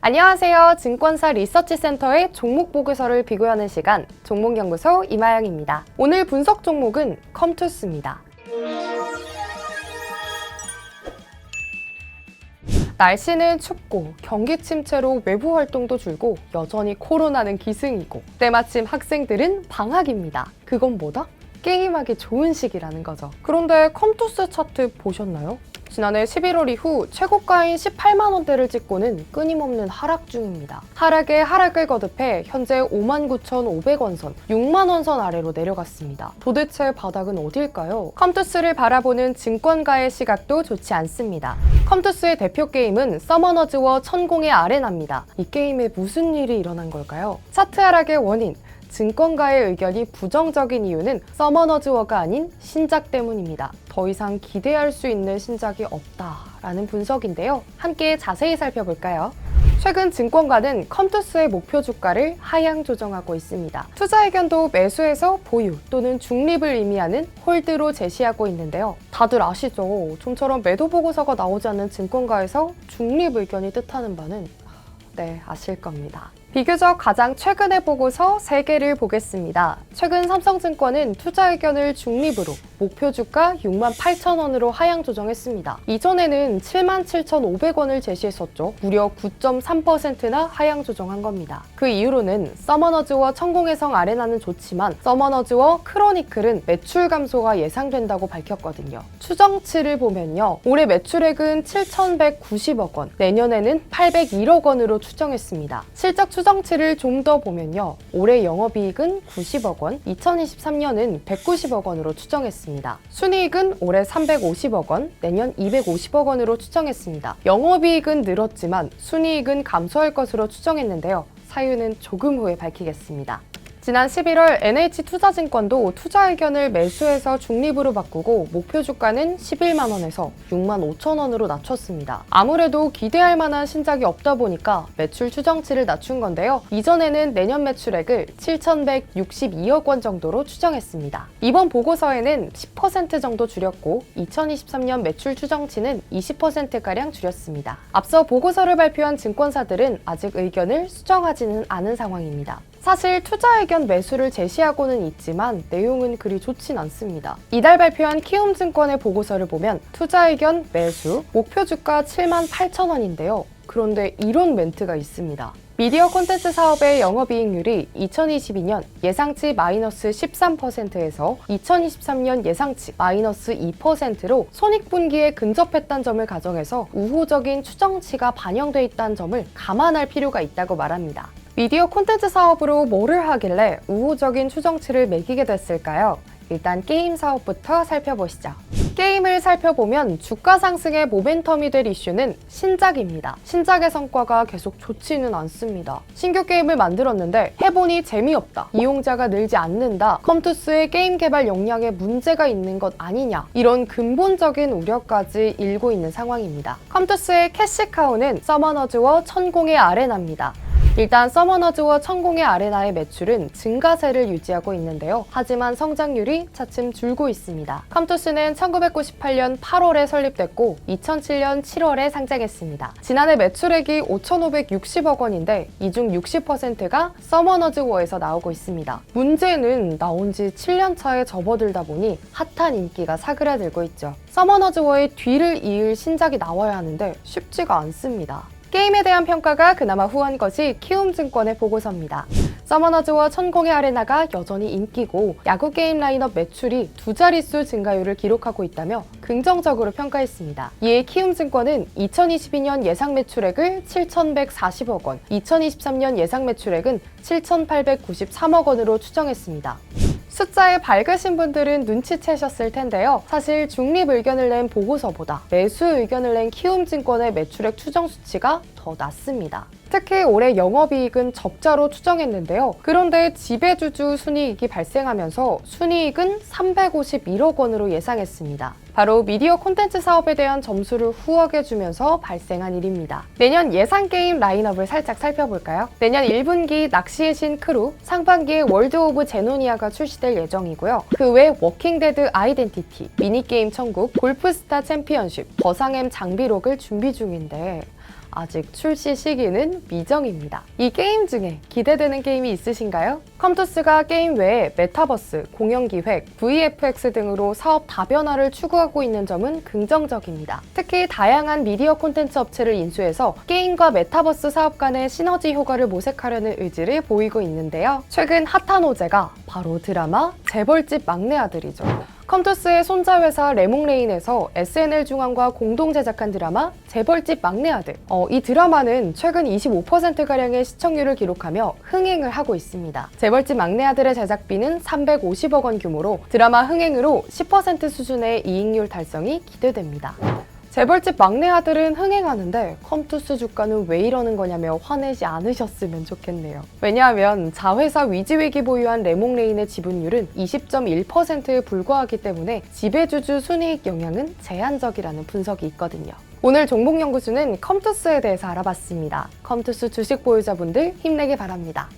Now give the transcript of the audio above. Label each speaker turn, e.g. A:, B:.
A: 안녕하세요. 증권사 리서치센터의 종목 보고서를 비교하는 시간, 종목연구소 이마영입니다. 오늘 분석 종목은 컴투스입니다. 날씨는 춥고 경기 침체로 외부 활동도 줄고 여전히 코로나는 기승이고 때마침 학생들은 방학입니다. 그건 뭐다? 게임하기 좋은 시기라는 거죠. 그런데 컴투스 차트 보셨나요? 지난해 11월 이후 최고가인 18만 원대를 찍고는 끊임없는 하락 중입니다. 하락에 하락을 거듭해 현재 59,500원 선, 6만 원 선 아래로 내려갔습니다. 도대체 바닥은 어딜까요? 컴투스를 바라보는 증권가의 시각도 좋지 않습니다. 컴투스의 대표 게임은 서머너즈워 천공의 아레나입니다. 이 게임에 무슨 일이 일어난 걸까요? 차트 하락의 원인, 증권가의 의견이 부정적인 이유는 서머너즈워가 아닌 신작 때문입니다. 더 이상 기대할 수 있는 신작이 없다라는 분석인데요. 함께 자세히 살펴볼까요? 최근 증권가는 컴투스의 목표 주가를 하향 조정하고 있습니다. 투자 의견도 매수에서 보유 또는 중립을 의미하는 홀드로 제시하고 있는데요. 다들 아시죠? 좀처럼 매도 보고서가 나오지 않는 증권가에서 중립 의견이 뜻하는 바는 아실 겁니다. 비교적 가장 최근의 보고서 3개를 보겠습니다. 최근 삼성증권은 투자 의견을 중립으로 목표 주가 68,000원으로 하향 조정했습니다. 이전에는 77,500원을 제시했었죠. 무려 9.3%나 하향 조정한 겁니다. 그 이후로는 서머너즈워 천공의 성 아레나는 좋지만 서머너즈워 크로니클은 매출 감소가 예상된다고 밝혔거든요. 추정치를 보면요. 올해 매출액은 7,190억 원, 내년에는 801억 원으로 추정했습니다. 실적 추정치를 좀 더 보면요. 올해 영업이익은 90억 원, 2023년은 190억 원으로 추정했습니다. 순이익은 올해 350억 원, 내년 250억 원으로 추정했습니다. 영업이익은 늘었지만 순이익은 감소할 것으로 추정했는데요. 사유는 조금 후에 밝히겠습니다. 지난 11월 NH투자증권도 투자 의견을 매수해서 중립으로 바꾸고 목표 주가는 11만 원에서 6만 5천 원으로 낮췄습니다. 아무래도 기대할 만한 신작이 없다 보니까 매출 추정치를 낮춘 건데요. 이전에는 내년 매출액을 7,162억 원 정도로 추정했습니다. 이번 보고서에는 10% 정도 줄였고 2023년 매출 추정치는 20%가량 줄였습니다. 앞서 보고서를 발표한 증권사들은 아직 의견을 수정하지는 않은 상황입니다. 사실 투자 의견 매수를 제시하고는 있지만 내용은 그리 좋진 않습니다. 이달 발표한 키움증권의 보고서를 보면 투자 의견 매수, 목표 주가 78,000원인데요. 그런데 이런 멘트가 있습니다. 미디어 콘텐츠 사업의 영업이익률이 2022년 예상치 마이너스 13%에서 2023년 예상치 마이너스 2%로 손익분기에 근접했다는 점을 가정해서 우호적인 추정치가 반영돼 있다는 점을 감안할 필요가 있다고 말합니다. 미디어 콘텐츠 사업으로 뭐를 하길래 우호적인 추정치를 매기게 됐을까요? 일단 게임 사업부터 살펴보시죠. 게임을 살펴보면 주가 상승의 모멘텀이 될 이슈는 신작입니다. 신작의 성과가 계속 좋지는 않습니다. 신규 게임을 만들었는데 해보니 재미없다, 이용자가 늘지 않는다, 컴투스의 게임 개발 역량에 문제가 있는 것 아니냐, 이런 근본적인 우려까지 일고 있는 상황입니다. 컴투스의 캐시카우는 서머너즈워 천공의 아레나입니다. 일단 서머너즈워 천공의 아레나의 매출은 증가세를 유지하고 있는데요. 하지만 성장률이 차츰 줄고 있습니다. 컴투스는 1998년 8월에 설립됐고 2007년 7월에 상장했습니다. 지난해 매출액이 5,560억 원인데 이 중 60%가 서머너즈워에서 나오고 있습니다. 문제는 나온 지 7년 차에 접어들다 보니 핫한 인기가 사그라들고 있죠. 서머너즈워의 뒤를 이을 신작이 나와야 하는데 쉽지가 않습니다. 게임에 대한 평가가 그나마 후한 것이 키움증권의 보고서입니다. 서머너즈워 천공의 아레나가 여전히 인기고 야구 게임 라인업 매출이 2자릿수 증가율을 기록하고 있다며 긍정적으로 평가했습니다. 이에 키움증권은 2022년 예상 매출액을 7,140억 원, 2023년 예상 매출액은 7,893억 원으로 추정했습니다. 숫자에 밝으신 분들은 눈치채셨을 텐데요. 사실 중립 의견을 낸 보고서보다 매수 의견을 낸 키움증권의 매출액 추정 수치가 더 낮습니다. 특히 올해 영업이익은 적자로 추정했는데요. 그런데 지배주주 순이익이 발생하면서 순이익은 351억 원으로 예상했습니다. 바로 미디어 콘텐츠 사업에 대한 점수를 후하게주면서 발생한 일입니다. 내년 예상 게임 라인업을 살짝 살펴볼까요? 내년 1분기 낚시의 신 크루, 상반기에 월드 오브 제노니아가 출시될 예정이고요. 그 외 워킹데드 아이덴티티, 미니게임 천국, 골프스타 챔피언십, 더상엠 장비록을 준비 중인데 아직 출시 시기는 미정입니다. 이 게임 중에 기대되는 게임이 있으신가요? 컴투스가 게임 외에 메타버스, 공연기획, VFX 등으로 사업 다변화를 추구하고 있는 점은 긍정적입니다. 특히 다양한 미디어 콘텐츠 업체를 인수해서 게임과 메타버스 사업 간의 시너지 효과를 모색하려는 의지를 보이고 있는데요. 최근 핫한 호재가 바로 드라마 재벌집 막내 아들이죠. 컴투스의 손자회사 레몽레인에서 SNL중앙과 공동 제작한 드라마 재벌집 막내 아들. 이 드라마는 최근 25%가량의 시청률을 기록하며 흥행을 하고 있습니다. 재벌집 막내 아들의 제작비는 350억 원 규모로 드라마 흥행으로 10% 수준의 이익률 달성이 기대됩니다. 재벌집 막내 아들은 흥행하는데 컴투스 주가는 왜 이러는 거냐며 화내지 않으셨으면 좋겠네요. 왜냐하면 자회사 위지위기 보유한 레몽레인의 지분율은 20.1%에 불과하기 때문에 지배주주 순이익 영향은 제한적이라는 분석이 있거든요. 오늘 종목연구소는 컴투스에 대해서 알아봤습니다. 컴투스 주식 보유자분들 힘내기 바랍니다.